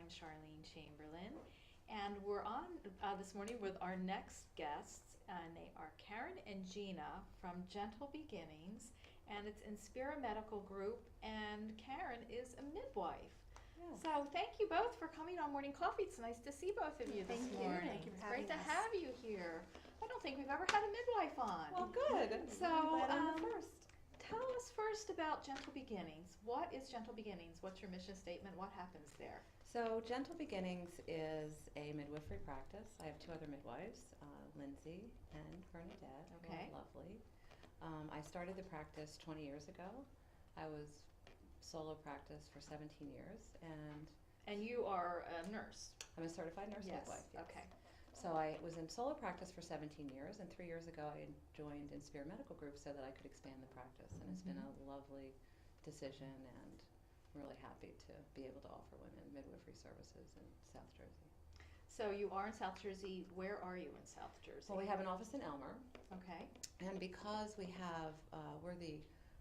Charlene Chamberlain, and we're on this morning with our next guests, and they are Karen and Gina from Gentle Beginnings, and it's Inspira Medical Group, and Karen is a midwife. Yeah. So thank you both for coming on Morning Coffee. It's nice to see both of you this morning. Thank you for It's great to having us. have you here. I don't think we've ever had a midwife on. Well, good. So, Glad I'm the first. Tell us first about Gentle Beginnings. What is Gentle Beginnings? What's your mission statement? What happens there? So, Gentle Beginnings is a midwifery practice. I have two other midwives, Lindsay and Bernadette. Okay. Who are lovely. I started the practice 20 years ago. I was solo practice for 17 years, And you are a nurse. I'm a certified nurse midwife. Yes. Okay. So I was in solo practice for 17 years, and 3 years ago I joined Inspira Medical Group so that I could expand the practice, and it's been a lovely decision, and I'm really happy to be able to offer women midwifery services in South Jersey. So you are in South Jersey. Where are you in South Jersey? Well, we have an office in Elmer, Okay. and because we have, we're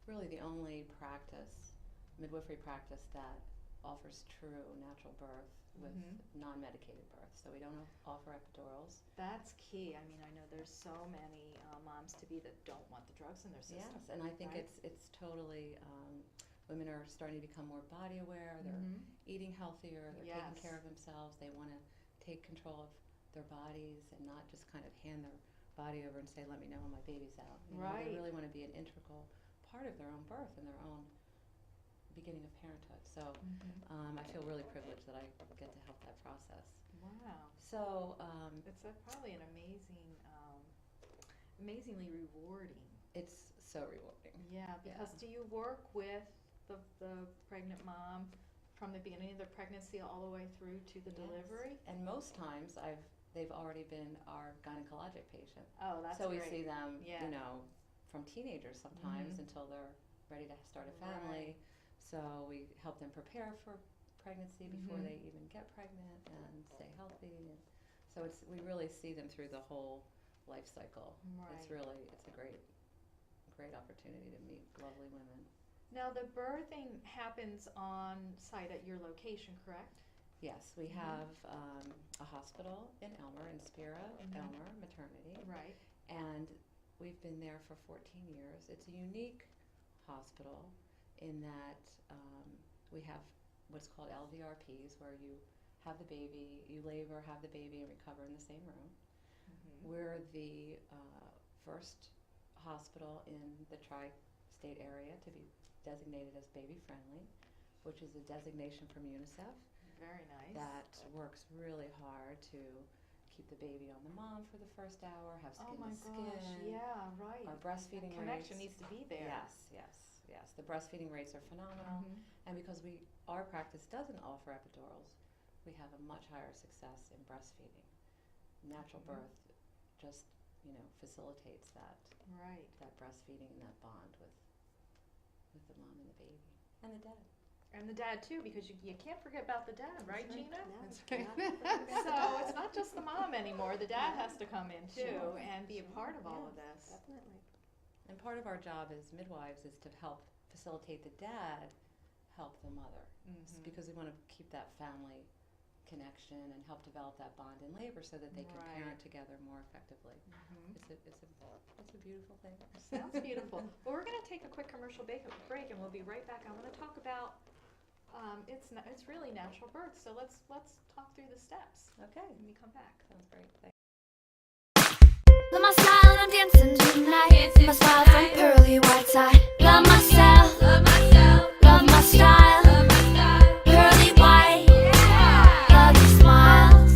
really the only practice, midwifery practice that offers true natural birth with non-medicated birth. So we don't offer epidurals. That's key. I mean, I know there's so many moms-to-be that don't want the drugs in their system. Yes, and I think right? it's totally, women are starting to become more body aware, they're eating healthier, they're taking care of themselves, they want to take control of their bodies and not just kind of hand their body over and say, let me know when my baby's out. You know, Right. they really want to be an integral part of their own birth and their own beginning of parenthood. So I feel really privileged that I get to help that process. Wow. So It's probably an amazingly rewarding. it's so rewarding. Yeah, because do you work with the pregnant mom from the beginning of the pregnancy all the way through to the delivery? And most times they've already been our gynecologic patient. Oh, that's so we great. see them, Yeah. you know, from teenagers sometimes until they're ready to start a family. Right. So we help them prepare for pregnancy before they even get pregnant and stay healthy. And so we really see them through the whole life cycle. Right. It's a great opportunity to meet lovely women. Now, the birthing happens on site at your location, correct? Yes, we have a hospital in Elmer, Inspira Elmer Maternity. Right. And we've been there for 14 years. It's a unique hospital in that we have what's called LVRPs, where you have the baby, you labor, have the baby, and recover in the same room. We're the first hospital in the tri-state area to be designated as baby-friendly, which is a designation from UNICEF. Very nice. That works really hard to keep the baby on the mom for the first hour, have skin Oh my to skin. gosh, yeah, right. Our breastfeeding Connection rates. needs to be there. Yes. The breastfeeding rates are phenomenal. And because our practice doesn't offer epidurals, we have a much higher success in breastfeeding. Natural birth just, facilitates that breastfeeding and that bond with the mom and the baby and the dad. And the dad too, because you can't forget about the dad, right, Gina? That's So it's not just the mom anymore. The dad has to come in too and be a part of all of this. Definitely. And part of our job as midwives is to help facilitate the dad help the mother, because we want to keep that family connection and help develop that bond in labor so that they can parent together more effectively. It's a beautiful thing. Sounds beautiful. Well, we're going to take a quick commercial break and we'll be right back. I want to talk about it's really natural birth. So let's talk through the steps. Okay. When we come back. Sounds great. Thanks. Love my style and I'm dancing tonight. My smile's on pearly white side. Love myself, love my style, pearly white. Love your smile.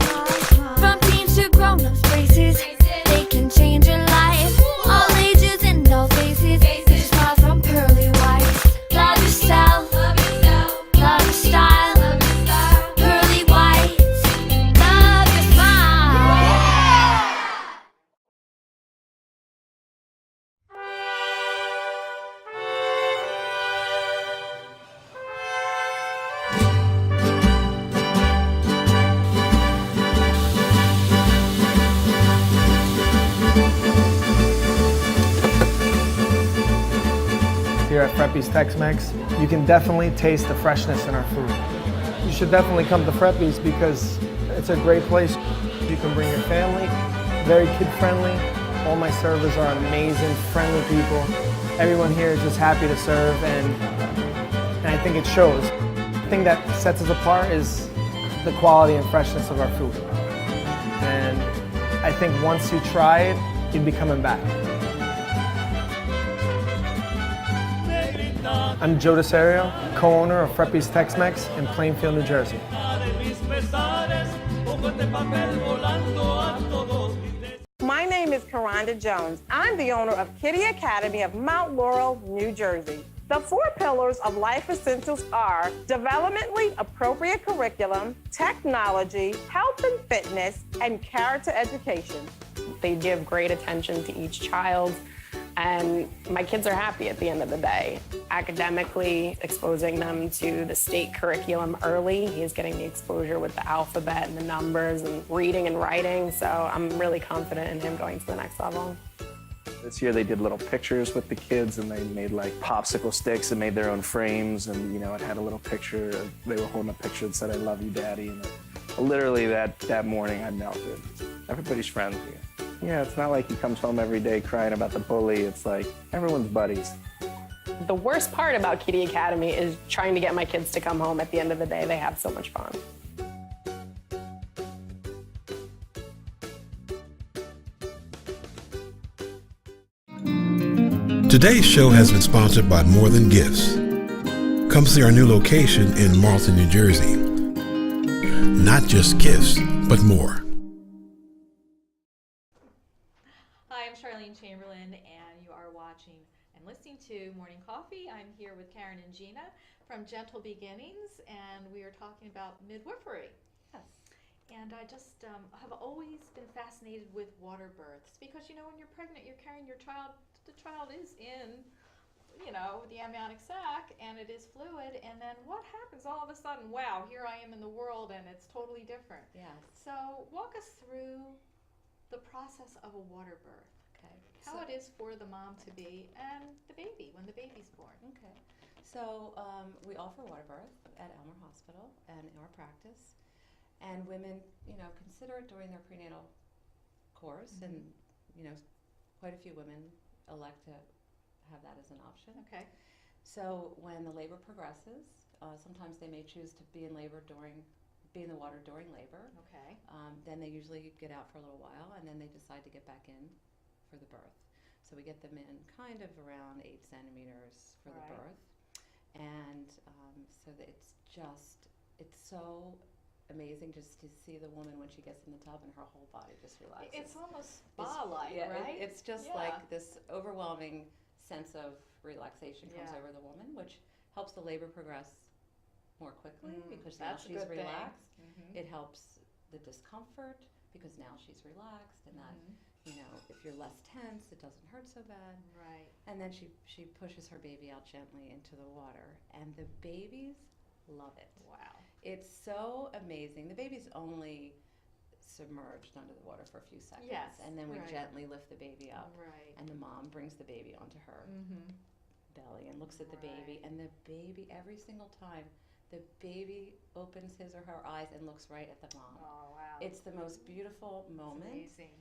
From teens to grown-ups braces, they can change your life. All ages and all faces. Your smile from pearly white. Love yourself, love your style, pearly white. Love your smile. Here at Freppy's Tex-Mex, you can definitely taste the freshness in our food. You should definitely come to Freppies because it's a great place. You can bring your family, very kid-friendly. All my servers are amazing, friendly people. Everyone here is just happy to serve, and I think it shows. The thing that sets us apart is the quality and freshness of our food. And I think once you try it, you'd be coming back. I'm Joe DeSario, co-owner of Freppies Tex-Mex in Plainfield, New Jersey. My name is Karonda Jones. I'm the owner of Kitty Academy of Mount Laurel, New Jersey. The 4 pillars of Life Essentials are developmentally appropriate curriculum, technology, health and fitness, and character education. They give great attention to each child, and my kids are happy at the end of the day. Academically, exposing them to the state curriculum early, he's getting the exposure with the alphabet and the numbers and reading and writing, so I'm really confident in him going to the next level. This year they did little pictures with the kids, and they made like popsicle sticks and made their own frames, and it had a little picture. They were holding a picture that said, "I love you, Daddy," and literally that morning I melted. Everybody's friends here. Yeah, it's not like he comes home every day crying about the bully. It's like everyone's buddies. The worst part about Kitty Academy is trying to get my kids to come home at the end of the day. They have so much fun. Today's show has been sponsored by More Than Gifts. Come see our new location in Marlton, New Jersey. Not just gifts, but more. Hi, I'm Charlene Chamberlain, and you are watching and listening to Morning Coffee. I'm here with Karen and Gina from Gentle Beginnings, and we are talking about midwifery. Yes. And I just have always been fascinated with water births because, when you're pregnant, you're carrying your child. The child is in, the amniotic sac, and it is fluid. And then what happens all of a sudden? Wow, here I am in the world, and it's totally different. Yes. So walk us through the process of a water birth. Okay. How it is for the mom to be and the baby when the baby's born. Okay. So we offer water birth at Elmer Hospital and in our practice. And women, consider it during their prenatal course. Mm-hmm. And, quite a few women elect to have that as an option. Okay. So when the labor progresses, sometimes they may choose to be in the water during labor. Okay. Then they usually get out for a little while, and then they decide to get back in for the birth. So we get them in kind of around 8 centimeters for the birth. And so that it's so amazing just to see the woman when she gets in the tub and her whole body just relaxes. It's almost spa-like, right? It's just like this overwhelming sense of relaxation comes over the woman, which helps the labor progress more quickly because now she's relaxed. Mm-hmm. It helps the discomfort because now she's relaxed, and that if you're less tense, it doesn't hurt so bad. Right. And then she pushes her baby out gently into the water, and the babies love it. Wow. It's so amazing. The baby's only submerged under the water for a few seconds. Yes, and then we gently lift the baby up. Right. And the mom brings the baby onto her belly and looks at the baby. And the baby, every single time, the baby opens his or her eyes and looks right at the mom. Oh, wow. It's the most beautiful moment. It's amazing.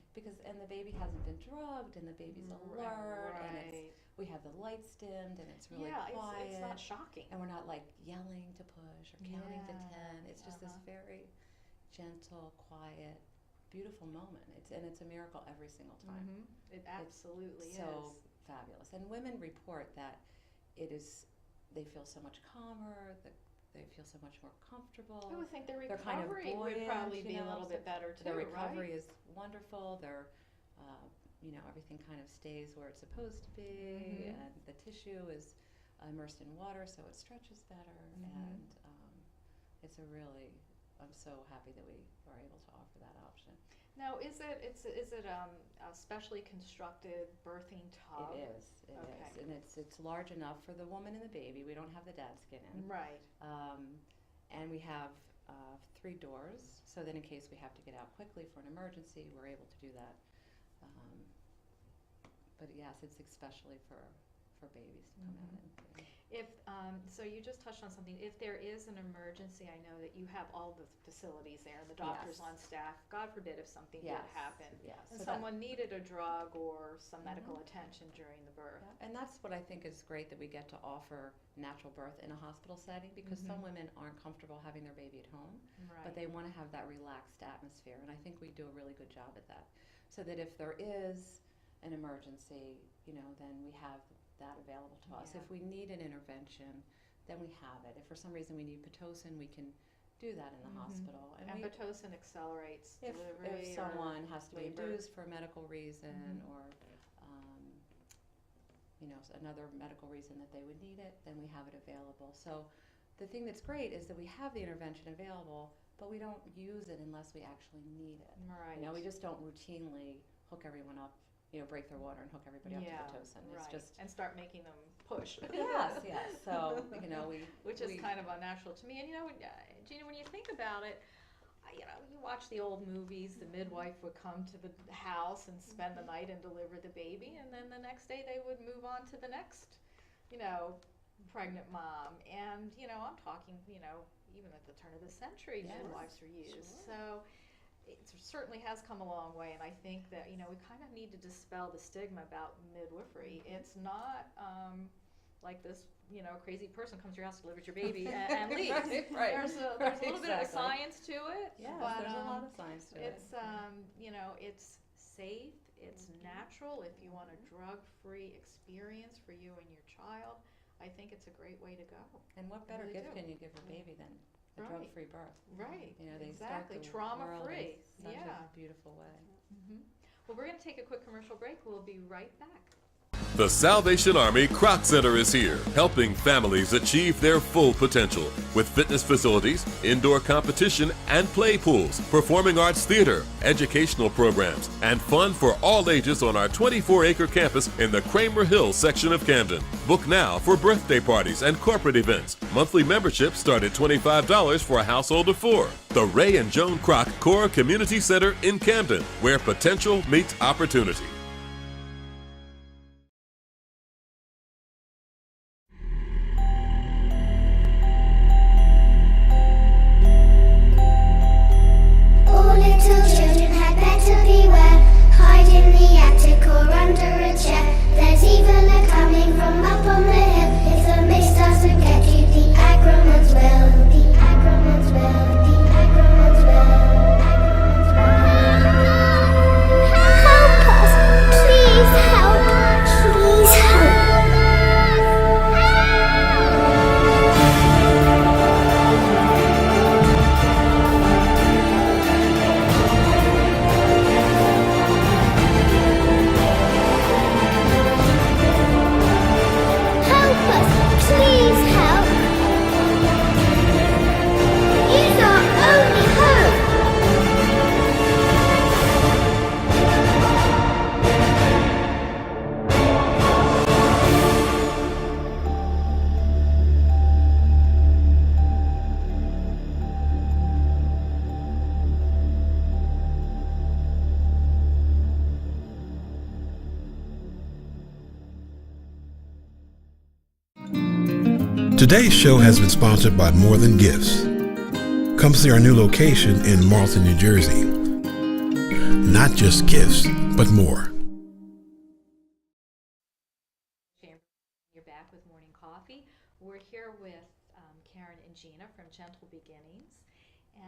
And the baby hasn't been drugged, and the baby's alert, and we have the lights dimmed, and it's really quiet. It's not shocking. And we're not like yelling to push or counting to 10. It's just this very gentle, quiet, beautiful moment. It's a miracle every single time. Mm-hmm. It absolutely is. So fabulous. And women report that they feel so much calmer, they feel so much more comfortable. I would think their They're kind of recovery buoyant, would probably be a little bit better too, Their recovery right? is wonderful. Their everything kind of stays where it's supposed to be, and the tissue is immersed in water, so it stretches better. And I'm so happy that we are able to offer that option. Now, is it a specially constructed birthing tub? It is, and it's large enough for the woman and the baby. We don't have the dad skin in. Right. And we have 3 doors, so then in case we have to get out quickly for an emergency, we're able to do that. But yes, it's especially for babies to come out in. If, so you just touched on something, if there is an emergency, I know that you have all the facilities there, the doctors Yes. on staff, God forbid if something did Yes, happen. yes. And So that- someone needed a drug or some medical attention during the birth. Yeah, and that's what I think is great, that we get to offer natural birth in a hospital setting, because some women aren't comfortable having their baby at home, Right. but they want to have that relaxed atmosphere, and I think we do a really good job at that. So that if there is an emergency, then we have that available to us. Yeah. If we need an intervention, then we have it. If for some reason we need Pitocin, we can do that in the hospital. And Pitocin accelerates if delivery. if someone has to be labor. induced for a medical reason or another medical reason that they would need it, then we have it available. So the thing that's great is that we have the intervention available, but we don't use it unless we actually need it. Right. We just don't routinely hook everyone up, break their water and hook everybody up to Pitocin. It's right. just And start making them push. yes. So Which is kind of unnatural to me. And Gina, when you think about it, you watch the old movies. The midwife would come to the house and spend the night and deliver the baby, and then the next day they would move on to the next, pregnant mom. And I'm talking, even at the turn of the century, Yes. midwives were used. Sure. So it certainly has come a long way, and I think that we kind of need to dispel the stigma about midwifery. It's not like this crazy person comes to your house, delivers your baby, and leaves. Right. There's a little bit of Exactly. science to it. yes, but, there's a lot of science to it. it's it's safe, it's natural. If you want a drug-free experience for you and your child, I think it's a great way to go. And what better really gift do. can you give your baby than a Right. drug-free birth? Right. They Exactly. start the Trauma-free. world in such Yeah. a beautiful way. Well, we're going to take a quick commercial break. We'll be right back. The Salvation Army Croc Center is here, helping families achieve their full potential with fitness facilities, indoor competition and play pools, performing arts theater, educational programs, and fun for all ages on our 24-acre campus in the Kramer Hill section of Camden. Book now for birthday parties and corporate events. Monthly memberships start at $25 for a household of 4. The Ray and Joan Kroc Core Community Center in Camden, where potential meets opportunity. All little children had better beware. Hide in the attic or under a chair. There's evil coming from up on the hill. If the mist doesn't get you, the agromans will. The agromans will. The agromans will. Help us! Please help! Please help! Help us! Please help! He's our only hope! Today's show has been sponsored by More Than Gifts. Come see our new location in Marlton, New Jersey. Not just gifts, but more. You're back with Morning Coffee. We're here with Karen and Gina from Gentle Beginnings.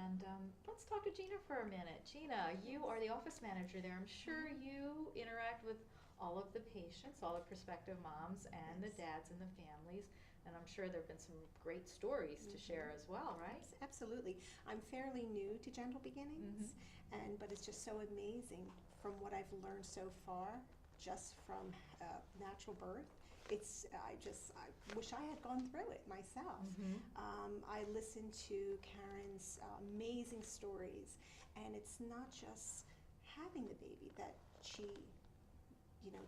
And let's talk to Gina for a minute. Gina, you are the office manager there. I'm sure you interact with all of the patients, all the prospective moms and the dads and the families. And I'm sure there have been some great stories to share as well, right? Absolutely. I'm fairly new to Gentle Beginnings, but it's just so amazing from what I've learned so far, just from natural birth. I wish I had gone through it myself. I listened to Karen's amazing stories, and it's not just having the baby that she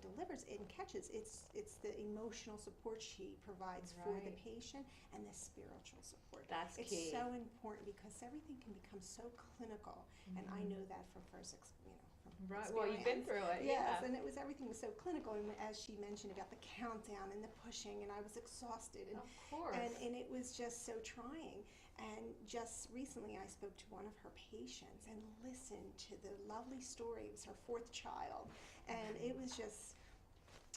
delivers and catches. It's the emotional support she provides for the Right. patient and the spiritual support. That's It's key. so important because everything can become so clinical, and I know that from Right. Well, you've been through it. Yes, Yeah. and everything was so clinical, and as she mentioned about the countdown and the pushing, and I was exhausted, and Of course. and it was just so trying. And just recently, I spoke to one of her patients and listened to the lovely story. It was her fourth child, and it was just.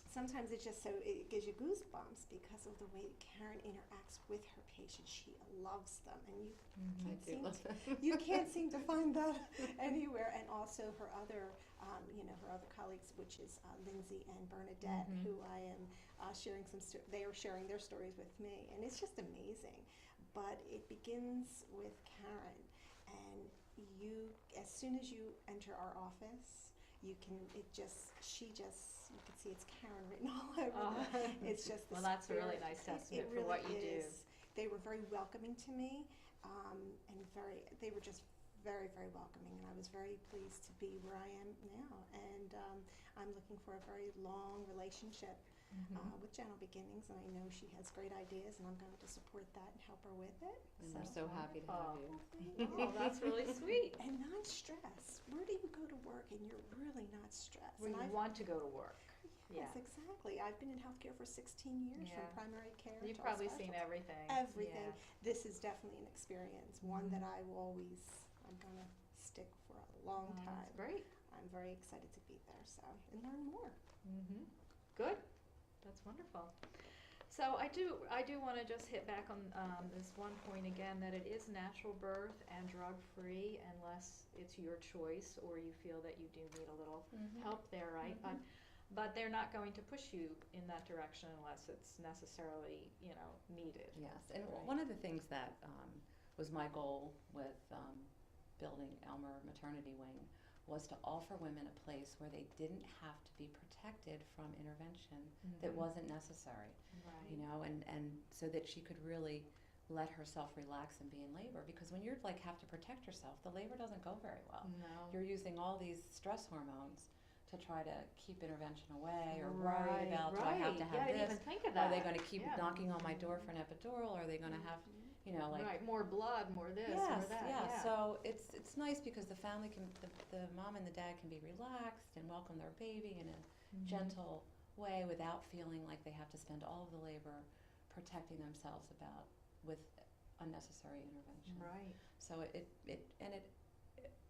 Sometimes it's just so, it gives you goosebumps because of the way Karen interacts with her patients. She loves them, and you can't seem to find that anywhere. And also her other, her other colleagues, which is Lindsay and Bernadette, who I am sharing they are sharing their stories with me, and it's just amazing. But it begins with Karen, and as soon as you enter our office, you can see it's Karen written all over them. It's just the well, that's a spirit. really nice testament It for really what you do. is. They were very welcoming to me, and they were just very, very welcoming, and I was very pleased to be where I am now. And I'm looking for a very long relationship with Gentle Beginnings, and I know she has great ideas, and I'm going to support that and help her with it. And we're so happy to have you. Oh, that's really sweet. And non-stress. Where do you go to work and you're really not stressed? Where And you want to go to work. Yes, Yeah. exactly. I've been in healthcare for 16 years, Yeah. from primary care You've to all probably seen specialty. everything. Everything. Yeah. This is definitely an experience, one that I'm going to stick for a long Oh, time. that's great. I'm very excited to be there, and learn more. Good. That's wonderful. So I do want to just hit back on this one point again, that it is natural birth and drug-free unless it's your choice or you feel that you do need a little help there, right? But they're not going to push you in that direction unless it's necessarily, needed. Yes, and Right. one of the things that was my goal with building Elmer Maternity Wing was to offer women a place where they didn't have to be protected from intervention that wasn't necessary, Right. and so that she could really let herself relax and be in labor. Because when you're have to protect yourself, the labor doesn't go very well. No. You're using all these stress hormones to try to keep intervention away, or worried about, do I have to have I didn't this? even think of that. Are they going to keep Yeah. knocking on my door for an epidural? Are they going to have, right, more blood, more this, yes, more that. yeah. Yeah. So it's nice because the family the mom and the dad can be relaxed and welcome their baby in a gentle way without feeling like they have to spend all of the labor protecting themselves with unnecessary intervention. Right. So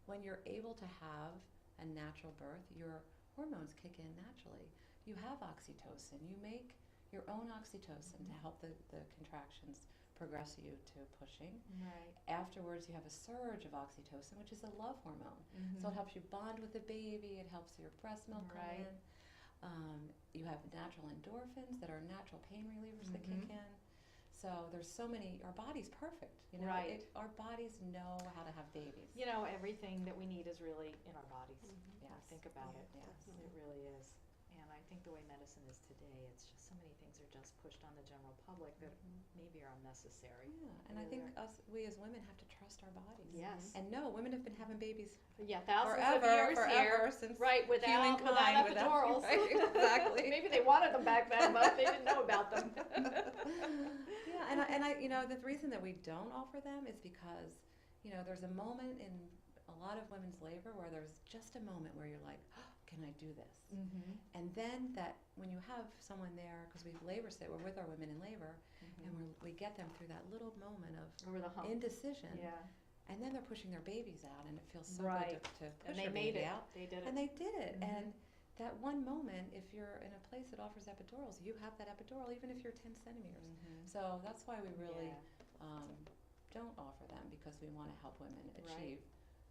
when you're able to have a natural birth, your hormones kick in naturally. You have oxytocin. You make your own oxytocin to help the contractions progress you to pushing. Right. Afterwards, you have a surge of oxytocin, which is a love hormone. So it helps you bond with the baby. It helps your breast milk come Right. in. You have natural endorphins that are natural pain relievers that kick in. So there's so many. Our body's perfect. Right. Our bodies know how to have babies. Everything that we need is really in our bodies. Yes. Think about Yeah, it. Yes, definitely. it really is. And I think the way medicine is today, it's just so many things are just pushed on the general public that maybe are unnecessary. Yeah, and I think we as women have to trust our bodies. Yes. And no, women have been having babies Yeah, thousands forever, of years forever here. since Right, without humankind, epidurals. right, exactly. Maybe they wanted them back then, but they didn't know about them. Yeah, and I the reason that we don't offer them is because there's a moment in a lot of women's labor where there's just a moment where you're like, oh, can I do this? And then that when you have someone there, because we labor sit, we're with our women in labor, and we get them through that little moment of Over the hump. indecision. Yeah. And then they're pushing their babies out, and it feels so Right. good to push And they your made baby it. out. They did it. And they did it. And that one moment, if you're in a place that offers epidurals, you have that epidural even if you're 10 centimeters. So that's why we really don't offer them, because we want to help women achieve.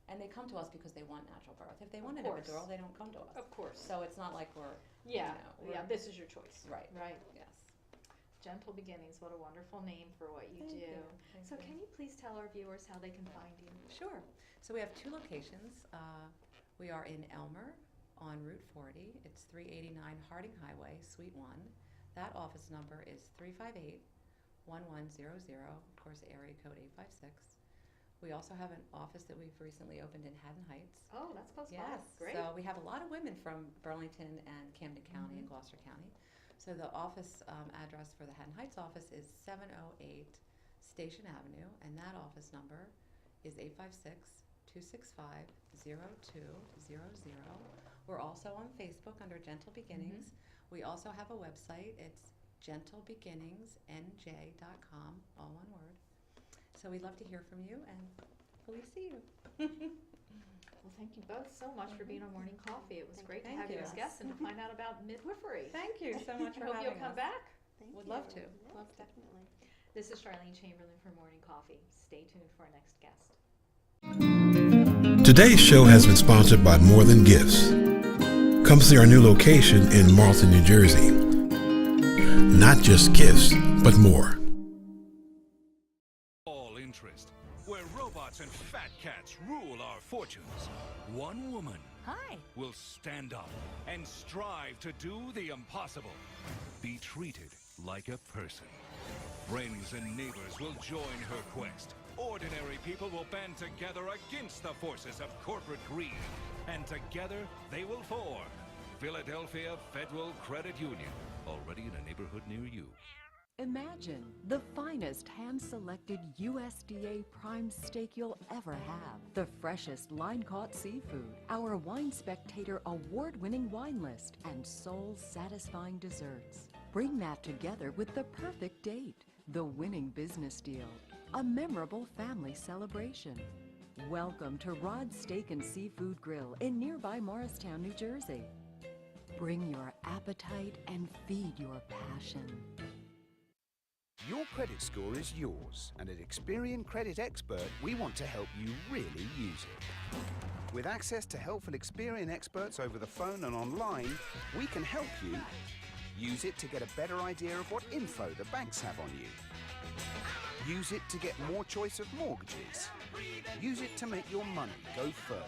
And they come to us because they want natural birth. If they want an course. epidural, they don't come to us. Of course. So it's not like we're Yeah. we're- Yeah. This is your choice. Right. Right. Yes. Gentle Beginnings. What a wonderful name for what you Thank do. you. Thank So you. can you please tell our viewers how they can find you? Sure. So we have 2 locations. We are in Elmer on Route 40. It's 389 Harding Highway, Suite 1. That office number is 358-1100, of course, area code 856. We also have an office that we've recently opened in Haddon Heights. Oh, that's close by. Yes. Great. So we have a lot of women from Burlington and Camden County and Gloucester County. So the office address for the Haddon Heights office is 708 Station Avenue, and that office number is 856-2 265-0200. We're also on Facebook under Gentle Beginnings. We also have a website. It's gentlebeginningsnj.com, all one word. So we'd love to hear from you and hopefully see you. Well, thank you both so much for being on Morning Coffee. It was great to Thank have you as you. guests and to find out about midwifery. Thank you so much for Hope having you'll come us. back. Thank Would you. love to. Yes, Love to. definitely. This is Charlene Chamberlain for Morning Coffee. Stay tuned for our next guest. Today's show has been sponsored by More Than Gifts. Come see our new location in Marlton, New Jersey. Not just gifts, but more. All interest, where robots and fat cats rule our fortunes. One woman will stand up and strive to do the impossible. Be treated like a person. Friends and neighbors will join her quest. Ordinary people will band together against the forces of corporate greed. And together they will form Philadelphia Federal Credit Union, already in a neighborhood near you. Imagine the finest hand-selected USDA prime steak you'll ever have. The freshest line-caught seafood, our Wine Spectator award-winning wine list, and soul-satisfying desserts. Bring that together with the perfect date, the winning business deal, a memorable family celebration. Welcome to Rod's Steak and Seafood Grill in nearby Morristown, New Jersey. Bring your appetite and feed your passion. Your credit score is yours, and at Experian Credit Expert, we want to help you really use it. With access to helpful Experian experts over the phone and online, we can help you use it to get a better idea of what info the banks have on you. Use it to get more choice of mortgages. Use it to make your money go further.